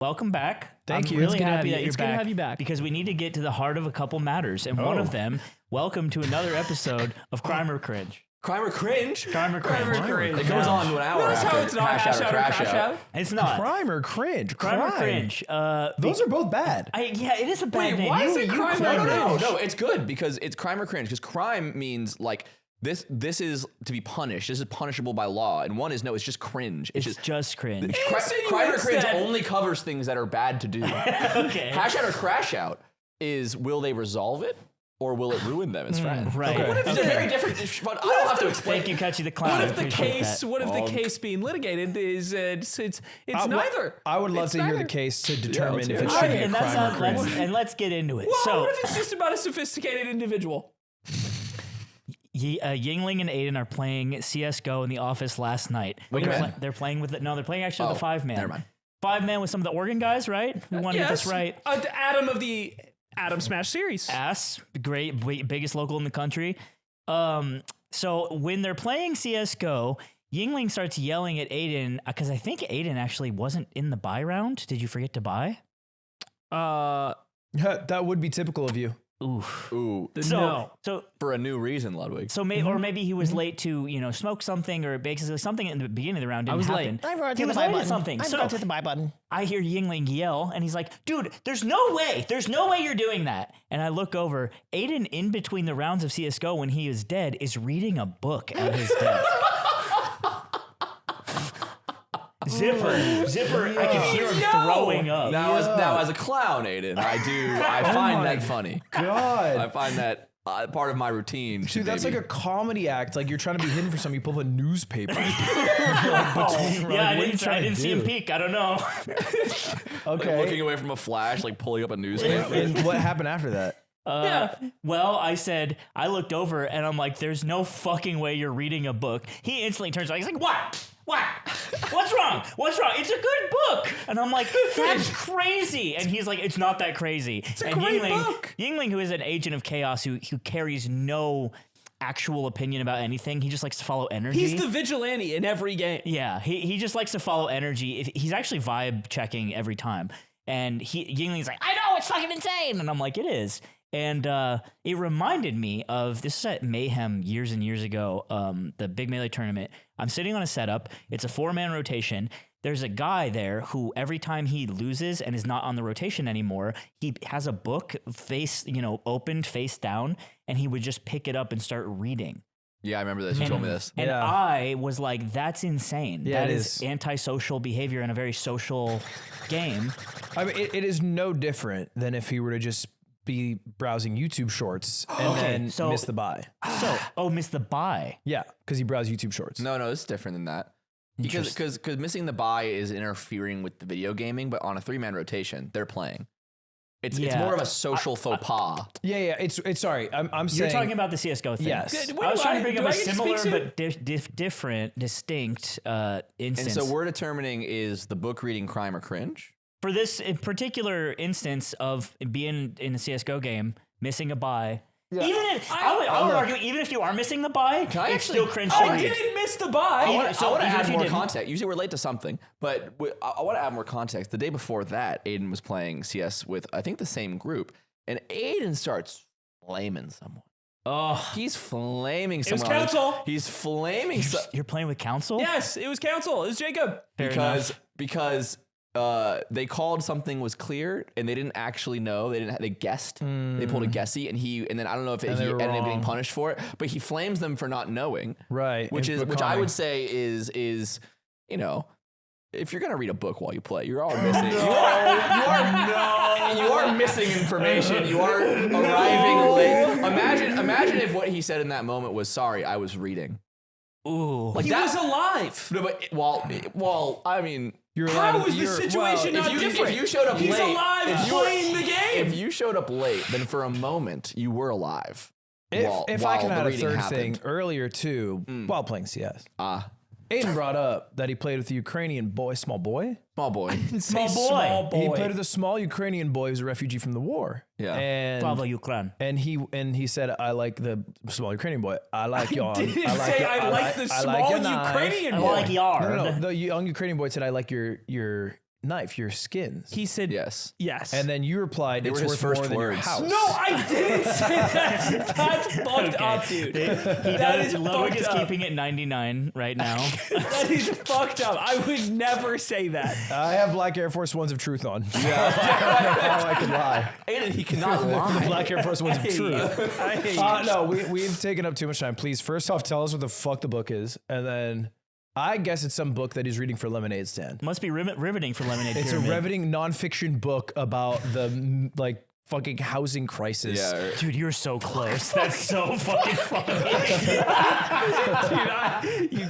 welcome back. Thank I'm you. really It's good to happy have that you. you're It's good to back. have you back. Because we need to get to the heart of a couple matters. And one of them, welcome to another episode of Crime or Cringe. Crime or Cringe? Crime or Cringe. It goes on to an hour Notice after how it's not hash out or crash out. It's not. Crime or cringe? Crime or Cringe. Those are both bad. Yeah, it is a bad name. why is it crime or claim cringe? No, it's good because it's crime or cringe. Because crime means like this is to be punished. This is punishable by law. And one is no, it's just cringe. It's just cringe. Crime or cringe only covers things that are bad to do. Okay. Hash out or crash out is will they resolve it or will it ruin them as friends? Right. Okay. What if they're very different? I don't have to explain. Thank you, Catchy the Clown. What I if the appreciate case? that. What if the case being litigated is it's neither? I would love It's to hear neither. the case to determine if it let's should hear be a and crime or cringe. let's get into it. Well, So what if it's just about a sophisticated individual? Yingling and Aiden are playing CS:GO in the office last night. They're playing with they're playing actually with the 5-man. Never mind. 5-man with some of the Oregon guys, right? We want to get this right. The Adam of the Adam Smash series. Ass, biggest local in the country. So when they're playing CS:GO, Yingling starts yelling at Aiden because I think Aiden actually wasn't in the buy round. Did you forget to buy? That would be typical of you. Oof. Ooh, So for a new reason, Ludwig. So maybe, or maybe he was late to, smoke something, or basically something in the beginning of the round didn't happen. I forgot He was late to something. So the buy button. I hear Yingling yell, and he's like, "Dude, there's no way you're doing that." And I look over. Aiden, in between the rounds of CS:GO, when he is dead, is reading a book at his desk. Zipper, I can hear him throwing up. Now, as a clown, Aiden, I find that funny. God. I find that part of my routine. Dude, that's like a comedy act. Like you're trying to be hidden for something. You pull up a newspaper. Yeah, I didn't see him peek. I don't know. Okay. looking away from a flash, like pulling up a newspaper. And what happened after that? Well, I looked over and I'm like, there's no fucking way you're reading a book. He instantly turns around. He's like, what? What's wrong? It's a good book. And I'm like, that's crazy. And he's like, it's not that crazy. It's a great book. Yingling, who is an agent of chaos, who carries no actual opinion about anything. He just likes to follow energy. He's the vigilante in every game. Yeah, he just likes to follow energy. He's actually vibe checking every time. And Yingling's like, I know, it's fucking insane. And I'm like, it is. And it reminded me of, this is at Mayhem years and years ago, the Big Melee tournament. I'm sitting on a setup. It's a 4-man rotation. There's a guy there who every time he loses and is not on the rotation anymore, he has a book opened face down, and he would just pick it up and start reading. Yeah, I remember this. You told me this. And I was like, that's insane. Yeah, that it is antisocial behavior in a very social game. I mean, it is no different than if he were to just be browsing YouTube shorts and then miss the buy. Miss the buy. Yeah, because he browsed YouTube shorts. No, it's different than that. Because missing the buy is interfering with the video gaming, but on a 3-man rotation, they're playing. It's more of a social faux pas. Yeah. It's sorry. I'm saying You're talking about the CS:GO thing. Yes. I was trying to bring up a get to similar speak but distinct instance. And so we're determining, is the book reading crime or cringe? For this in particular instance of being in a CS:GO game, missing a buy. Yeah. I would argue, even if you are missing the buy, it's still cringe. I didn't miss the buy. I want to add more didn't. context. Usually we're late to something, but I want to add more context. The day before that, Aiden was playing CS with, I think, the same group, and Aiden starts flaming someone. Oh, He's flaming It was someone. Council. He's flaming you're playing with counsel? Yes, it was Council. It was Jacob. because they called something was clear and they didn't actually know. They guessed. They pulled a guessy, and then I don't know if he ended up getting punished for it, but he flames them for not knowing. right, Which I would say is if you're gonna read a book while you play, you're all missing. You are missing information. You are arriving late. Imagine if what he said in that moment was, "Sorry, I was reading." Ooh. He was alive. No, but I mean, How is the situation not different? If you showed up He's late, alive playing the game. If you showed up late, then for a moment you were alive. If I can add a third thing, happened. earlier too, while playing CS, Aiden brought up that he played with a Ukrainian boy, small boy. Small boy. Small boy. He played with a small Ukrainian boy who's a refugee from the war. Yeah. And Bravo, Ukraine. And he said, I like the small Ukrainian boy. I like your. Did he say I like the small Ukrainian I boy? like yard. No. The young Ukrainian boy said, I like your knife? Your skins. He said Yes. Yes. And then you replied, They it's were his worth first more than your words. house. no, I didn't say that. That's fucked up, dude. That is Ludwig fucked is up. keeping it 99 right now. That is fucked up. I would never say that. I have black Air Force Ones of truth on. Yeah. How I can lie. Aiden, he cannot lie. The black Air Force Ones of truth. I hate you. No, we've taken up too much time. Please, first off, tell us what the fuck the book is. And then I guess it's some book that he's reading for Lemonade Stand. Must be riveting for Lemonade It's Pyramid. a riveting nonfiction book about the fucking housing crisis. Yeah. Dude, you're so close. That's so fucking funny.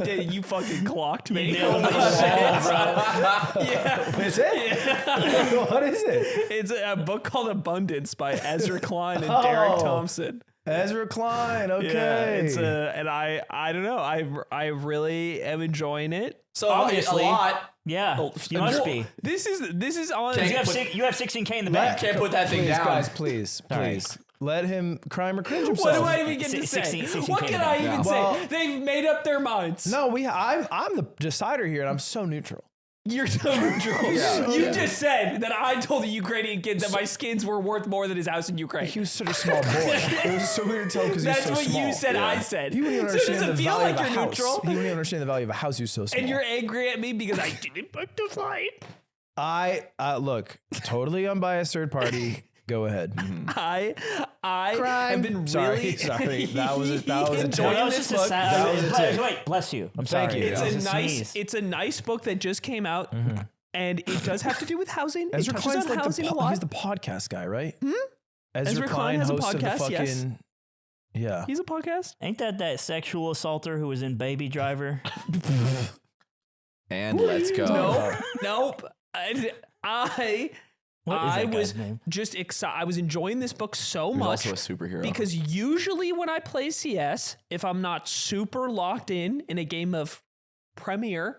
Dude, you fucking clocked me. nailed Holy it. shit. Yeah. Is it? What is it? It's a book called Abundance by Ezra Klein and Derek Thompson. Ezra Klein. Okay. Yeah, it's and I don't know. I really am enjoying it. So obviously, a lot. Yeah, you must be. This is on. Can't You have 16K in the bank. Can't put that thing Please, down. guys, please. Let him crime or cringe himself. What do I even get to say? 16K What can I even Well- say? They've made up their minds. No, I'm the decider here, and I'm so neutral. You're so neutral. You just said that I told the Ukrainian kid that my skins were worth more than his house in Ukraine. He was such a small boy. It was so weird to tell because he was That's so what small. you said. I said. He wouldn't even So does understand it the feel value like of a you're house. neutral? He wouldn't even understand the value of a house. He was so small. And you're angry at me because I didn't book the flight. I look, totally unbiased third party. Go ahead. I have been really. Sorry. That was a enjoying That was this just a book. sad. Wait, bless you. I'm sorry. Thank you. It's Yeah. a nice. It's a nice book that just came out, and it does have to do with housing. Ezra it touches Klein's on like housing a lot. he's the podcast guy, right? Ezra Klein has a host of the podcast, fucking, yes. Yeah. He's a podcast. Ain't that sexual assaulter who was in Baby Driver? And let's go. Nope. I What is that guy's was name? just excited. I was enjoying this book so He's much also a superhero. because usually when I play CS, if I'm not super locked in a game of Premier,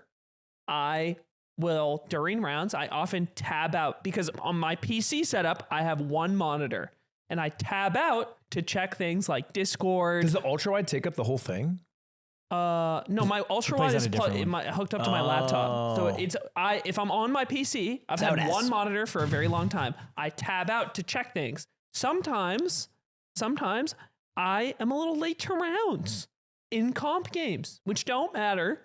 I will, during rounds, I often tab out because on my PC setup, I have one monitor and I tab out to check things like Discord. Does the ultra wide take up the whole thing? No, my ultra plays wide on is a different one. hooked up to my laptop. So it's if I'm on my PC, I've had one monitor for a very long time. I tab out to check things. Sometimes I am a little late to rounds in comp games, which don't matter,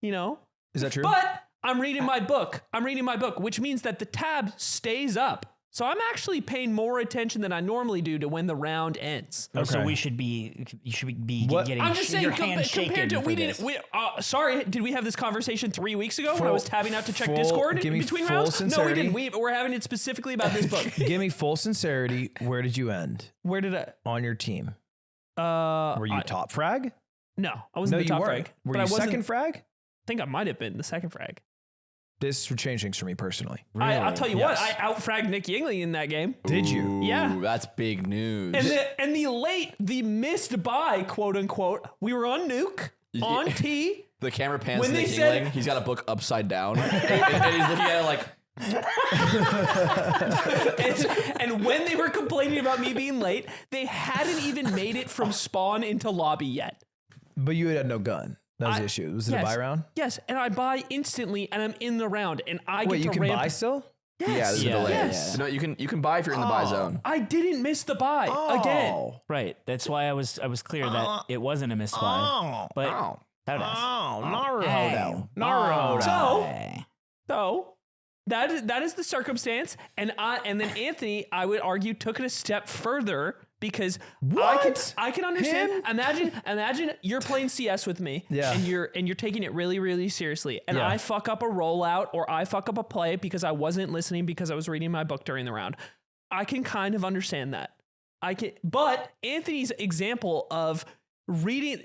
you know. Is that true? But I'm reading my book, which means that the tab stays up. So I'm actually paying more attention than I normally do to when the round ends. Oh, so Okay. you should be What? getting I'm just saying, your hand shaken compared to for this. sorry, did we have this conversation 3 weeks ago when I was tabbing out to check full- Discord give me between full rounds? sincerity. No, we didn't. We're having it specifically about this book. Give me full sincerity. Where did you end Where did I? on your team? Were Were you top frag? No, I wasn't No, the you top weren't. frag. Were but you I wasn't. second frag? I think I might have been the second frag. This would change things for me personally. I'll tell you Yes. what, I outfragged Nick Yingling in that game. Did you? Ooh, Yeah. That's big news. And the missed by, quote unquote, we were on Nuke, on T. the camera pans When to they Nick said- Yingling. He's got a book upside down. and he's looking at it like, and when they were complaining about me being late, they hadn't even made it from spawn into lobby yet. But you had no gun. That was I- the issue. Was it yes. a buy round? Yes, and I buy instantly, and I'm in the round, and I Wait, get you to can ramp. buy still? Yes. yeah, there's a Yeah, delay. yes. No, you can buy if you're in the buy zone. I didn't miss the buy again. Oh. Right. That's why I was clear that it wasn't a misbuy. But Oh. that is. Naruto. Naruto. So that is the circumstance, and then Anthony, I would argue, took it a step further because What? I can understand. Him? Imagine you're playing CS with me, Yeah. and you're taking it really, really seriously, and Yeah. I fuck up a rollout or I fuck up a play because I wasn't listening because I was reading my book during the round. I can kind of understand that. But Anthony's example of reading.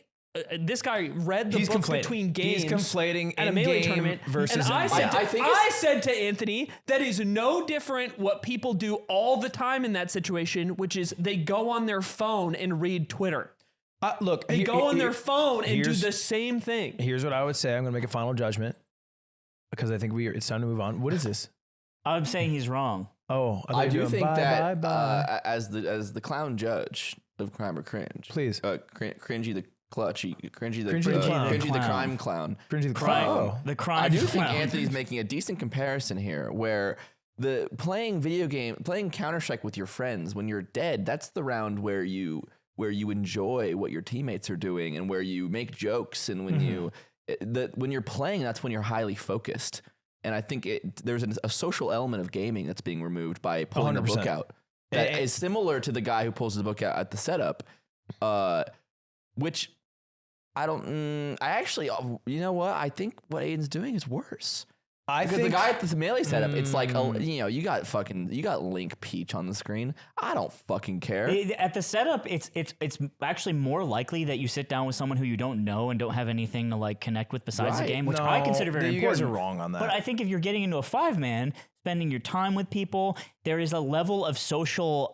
This guy read the He's books conflating. between games. He's conflating at a melee in-game tournament versus and I in-game. said, I think I said to Anthony, that is no different what people do all the time in that situation, which is they go on their phone and read Twitter. Look, They go on their phone and do here's- the same thing. Here's what I would say. I'm going to make a final judgment because I think it's time to move on. What is this? I'm saying he's wrong. Oh, thought I you do were doing think bye. as the clown judge of Crime or Cringe, Please. Cringey, the Clutchy, cringey the crime clown. Cringy the crime. Oh. The crime. I do think clown. Anthony's making a decent comparison here, where playing Counter-Strike with your friends when you're dead, that's the round where you enjoy what your teammates are doing and where you make jokes, and when when you're playing, that's when you're highly focused. And I think there's a social element of gaming that's being removed by pulling 100%. the book out. That is similar to the guy who pulls the book out at the setup, which I actually, you know what? I think what Aiden's doing is worse. Because the guy at the melee setup, it's like, you got Link Peach on the screen. I don't fucking care. At the setup, it's actually more likely that you sit down with someone who you don't know and don't have anything to like connect with besides the game, which I consider very important. You guys are wrong on that. But I think if you're getting into a 5-man, spending your time with people, there is a level of social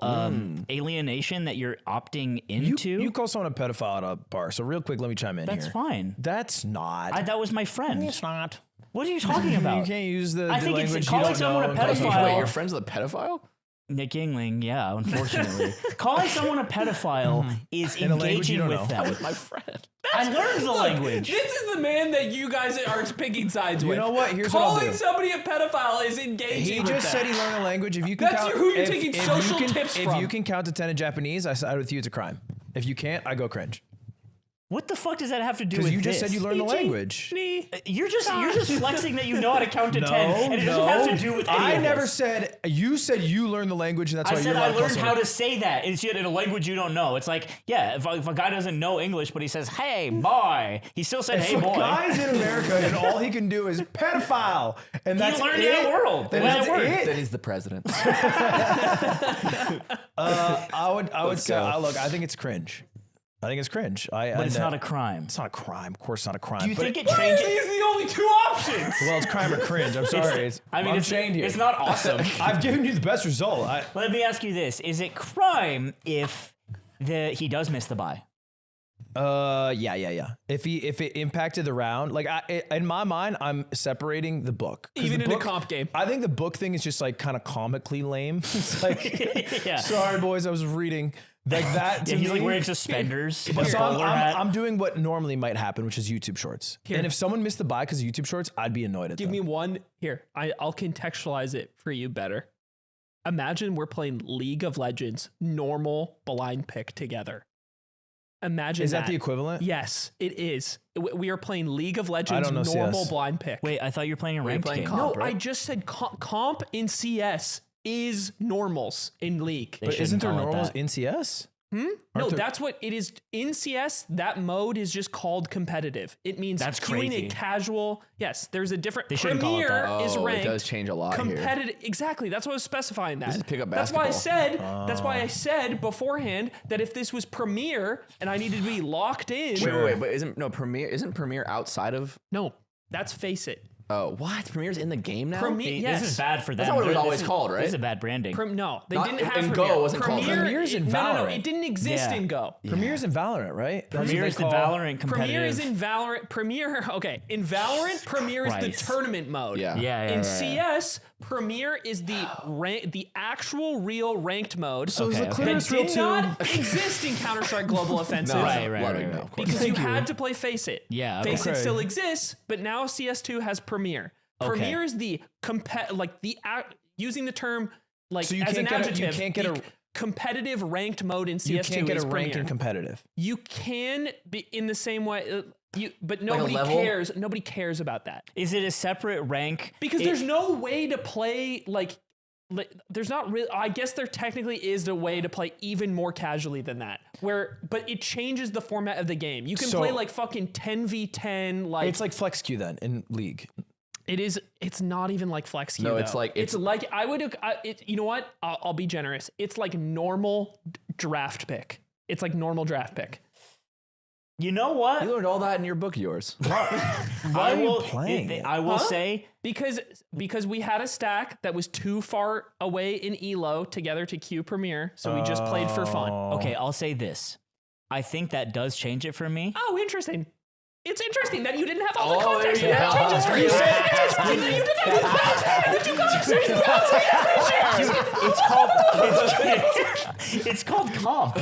alienation that you're opting into. You call someone a pedophile at a bar. So real quick, let me chime in That's here. fine. That's not. That was my friend. It's not. What are you talking about? You can't use the I think language it's you calling don't someone know a and call someone- pedophile. Wait, your friend's with a pedophile? Nick Yingling, yeah, unfortunately. Calling someone a pedophile is In a language you engaging don't with know. them. With my friend. I learned the language. This is the man that you guys are picking sides with. You know what? Here's what I'll Calling do. somebody a pedophile is engaging He with just them. said he learned a language. If you can That's count, who you're if- taking if social you can, tips if from. you can count to 10 in Japanese, I side with you. It's a crime. If you can't, I go cringe. What the fuck does that have to do with Because you just this? said you learned the language. You're just flexing that you know how to count to 10, and it doesn't have to do with any I of never this. said. You said you learned the language, and that's I why said you're I allowed to learned call how someone- to say that. It's yet in a language you don't know. It's like, yeah, if a guy doesn't know English, but he says, hey, boy, he still said, hey, If a boy. guy's in America and all he can do is pedophile, and that's learned it, in a world. Then That's that's it. it. Then he's the president. I would say, go. look, I think it's cringe. I think it's cringe. But it's not a crime. It's not a crime. Of course, it's not a crime. Do you but think it These changes? are the only two options. well, it's crime or cringe. I'm sorry. I'm chained here. It's not awesome. I've given you the best result. Let me ask you this. Is it crime if he does miss the bye? Yeah. If it impacted the round, like in my mind, I'm separating the book. 'Cause Even the in a book- comp game. I think the book thing is just like kind of comically lame. It's like, Yeah. sorry boys, I was reading like that. To Yeah, he's like me. wearing suspenders. But and a so bowler hat. I'm doing what normally might happen, which is YouTube Shorts. And if someone missed the buy because of YouTube Shorts, I'd be annoyed at Give them. me one here. I'll contextualize it for you better. Imagine we're playing League of Legends, normal blind pick together. Imagine Is that the equivalent? Yes, it is. We are playing League of Legends, don't know normal CS. blind pick. Wait, I thought you were playing a ranked playing game. comp? No, right? I just said comp in CS is normals in League. They But shouldn't isn't there call it normals that. in CS? No, there- that's what it is. In CS, that mode is just called competitive. It means That's queuing crazy. a casual. Yes, there's a different. They shouldn't call it Premier that. is Oh, ranked. it does change a lot here. Competitive. Exactly. That's what I was specifying that. This is pickup That's why I basketball. said. That's why I said beforehand that if this was Premier and I needed to be locked in. Wait, but isn't Premiere outside of? No, that's Face It. Oh, what? Premiere's in the game now? Yes. This is bad for them. That's not what it was This always is- called, right? This is bad branding. No, they Not- didn't have in Premier. Go, it wasn't called Premier's in No, Valorant. it didn't exist Yeah. in Go. Premier's in Valorant, right? That's what Premier they is the call- Valorant competitive. Premier is in Valorant. In Valorant, Premier is the Christ. tournament mode. Yeah. Yeah. In CS, Premier is the actual real ranked mode. So is the Okay, okay. that clearance real did too? not exist in Counter-Strike Global Offensive. No, Right, Ludwig, right. no, of course. Because you Thank you. had to play Face It. Yeah, Face It okay. still exists, but now CS2 has Premier. Okay. Premier is the using the term like So you as an can't get a- you adjective. can't get the a- competitive ranked mode in CS2 You can't get is a rank Premier. in competitive. You can be in the same way, but nobody level? cares. Nobody cares about that Is it a separate rank? because there's no way to play like there's not really. I guess there technically is a way to play even more casually than that. But it changes the format of the game. You can So- play like fucking 10v10. Like It's like Flex Q then in League. it is. It's not even like Flex Q. No, it's though. like- it's like I would. You know what? I'll be generous. It's like normal draft pick. It's like normal draft pick. You know what? You learned all that in your book of yours. Why are you playing it? I will Huh? say Because we had a stack that was too far away in Elo together to queue Premier, so we just played for fun. okay. I'll say this. I think that does change it for me. Oh, interesting. It's interesting that you didn't have all the Oh, context. there you That go. changes for you. It's interesting that you didn't have the context. And that you got Dude, it's called comp.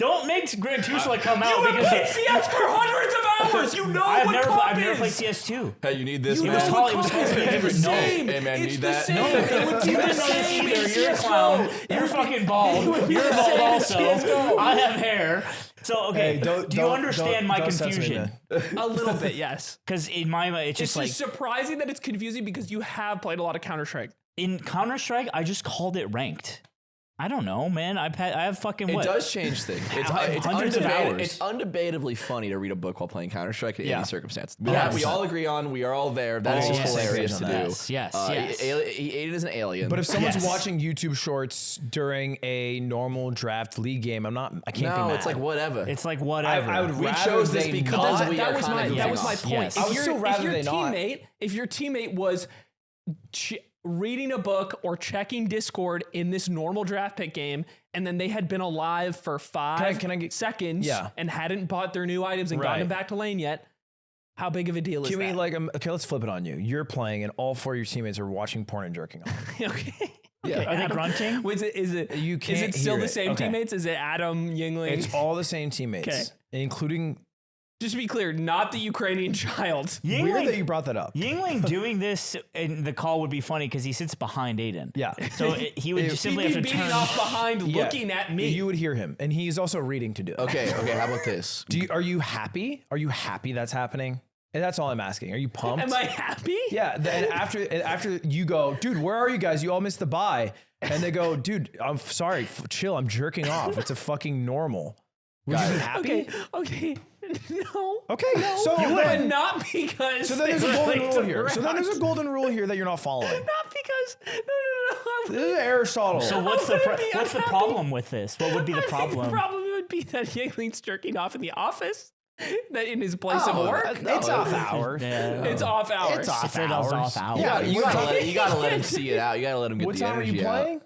Don't make Gran Turismo come out You have because played CS for hundreds of hours. You know I've what never comp played is. CS2. Hey, you need this, You man. know what it was comp called is. It's the No. same. Hey, man, It's need the that? same. No. It would be You the didn't know this same either. in You're a CS:GO. clown. You're fucking bald. You're bald also. CS:GO. I have hair. So okay, Hey, do you understand my don't censor me, confusion? man. A little bit, yes. Because in my it's It's just like just surprising that it's confusing because you have played a lot of Counter-Strike. in Counter-Strike, I just called it ranked. I don't know, man. I have fucking It what? does change things. It's hundreds of hours. It's undebatably funny to read a book while playing Counter-Strike in any circumstance. We Yes. all agree on. We are all there. That is Oh, just yes. hilarious to do. Yes, yes. Aiden is an alien. But if someone's Yes. watching YouTube shorts during a normal draft league game, I can't be no, mad. it's like whatever. It's like whatever. I would we rather chose this they because not- we that are was kind my of that was my Yes. point. Yes. I would still rather they not. If your teammate was reading a book or checking Discord in this normal draft pick game, and then they had been alive for 5 Can I get- seconds Yeah. and hadn't bought their new items and Right. gotten back to lane yet, how big of a deal is Can we that? okay, let's flip it on you. You're playing and all 4 of your teammates are watching porn and jerking off. Okay. Yeah. Are they grunting? Is it You is can't it still hear the it. same Okay. teammates? Is it Adam Yingling? It's all the same teammates, Okay. including Just to be clear, not the Ukrainian child. weird that you brought that up. Yingling doing this in the call would be funny because he sits behind Aiden. Yeah. So he would just He'd simply be have to beating turn. off behind Yeah. looking at me. You would hear him, and he's also reading to do it. okay. How about this? Are you happy? Are you happy that's happening? And that's all I'm asking. Are you pumped? Am I happy? Yeah. And after you go, dude, where are you guys? You all missed the bye. And they go, dude, I'm sorry. Chill. I'm jerking off. It's a fucking normal. Would you be happy? Okay. No. Okay. So But then, not because. so then there's a they golden liked rule here. So then around. there's a golden rule here that you're not following. Not because. No. This is Aristotle. So what's I wouldn't be what's the unhappy. problem with this? What would be the I think problem? the problem would be that Yingling's jerking off in the office, that in his place of work. It's off hours. Yeah. It's off hours. It's off It's those hours. off hours. Yeah, You gotta let him see it out. You gotta let him get What the time are energy you out. playing?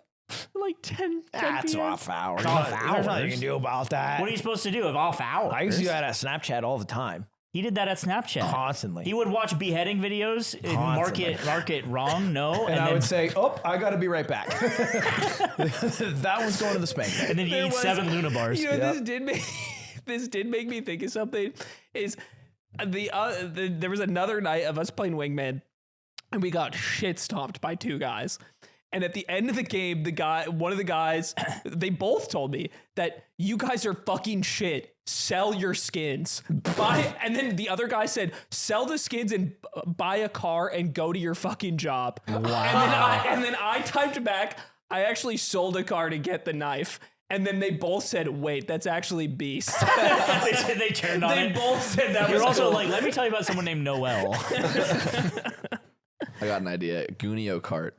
Like 10 That's PM. off hours. Off There's hours. nothing you can do about that. What are you supposed to do if off hours? I used to do that at Snapchat all the time, He did that at Snapchat. constantly. He would watch beheading videos, and mark it wrong, no, and I then, would say, "Oh, I got to be right back." That one's going to the spank bank. and then you There eat was- 7 Luna bars. You know, Yep. this did make me think of something. Is there was another night of us playing Wingman, and we got shit stomped by 2 guys. And at the end of the game, one of the guys, they both told me that you guys are fucking shit. Sell your skins. And then the other guy said, sell the skins and buy a car and go to your fucking job. Wow. And then I typed back, I actually sold a car to get the knife. And then they both said, wait, that's actually Beast. they said they turned on They it. both said that You're was also cool. like, let me tell you about someone named Noel. I got an idea. Goonio cart.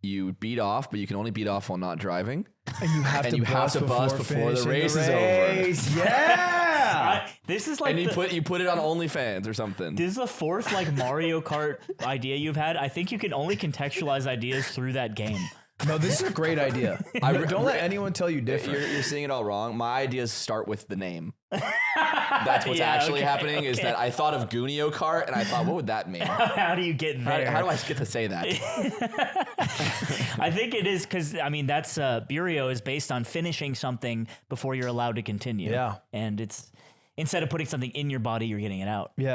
You beat off, but you can only beat off while not driving. And you have And you have to bust before the race is over. over. Yeah. This is like And you put it on OnlyFans or something. this is the 4th like Mario Kart idea you've had. I think you can only contextualize ideas through that game. No, this is a great idea. Don't let anyone tell you different. You're seeing it all wrong. My ideas start with the name. That's what's Yeah, actually okay, happening is that I thought of Goonio cart and I thought, what would that mean? How do you get there? How do I get to say that? I think it is because I mean that's Burio is based on finishing something before you're allowed to continue. Yeah. And it's instead of putting something in your body, you're getting it out. Yeah.